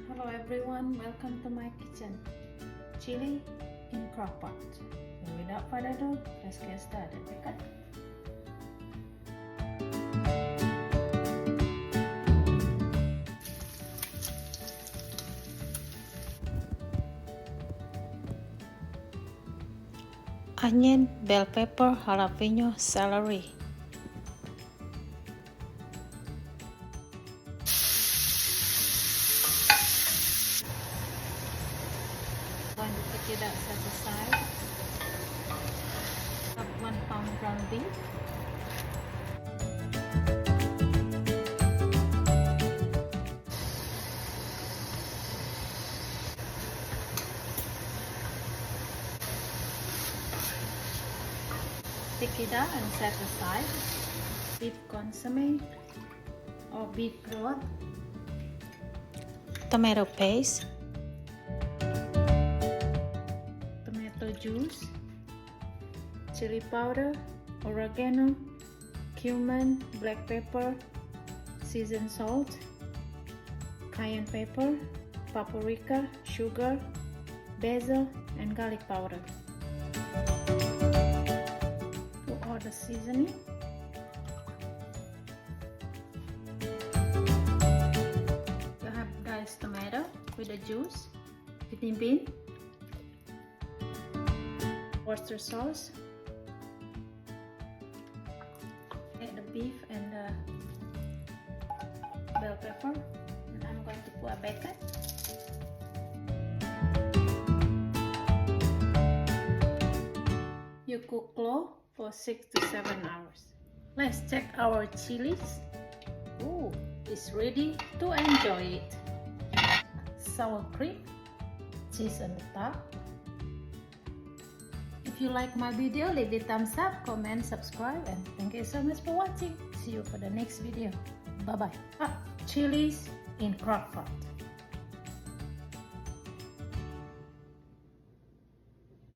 Hello everyone, welcome to my kitchen. Chili in crock pot. And without further ado, let's get started, okay? Onion, bell pepper, jalapeno, celery. Going to take it out, set aside. Have 1 pound ground beef. Take it out and set aside. Beef consomme or beef broth. Tomato paste. Tomato juice. Chili powder, oregano, cumin, black pepper, seasoned salt, cayenne pepper, paprika, sugar, basil, and garlic powder. Put all the seasoning. You have diced tomato with the juice, kidney bean, Worcester sauce. Add the beef and the bell pepper, and I'm going to put a bacon. You cook low for 6 to 7 hours. Let's check our chilies. Ooh, it's ready to enjoy it. Sour cream, cheese on the top. If you like my video, leave a thumbs up, comment, subscribe, and thank you so much for watching. See you for the next video. Bye bye. Chilies in crock pot.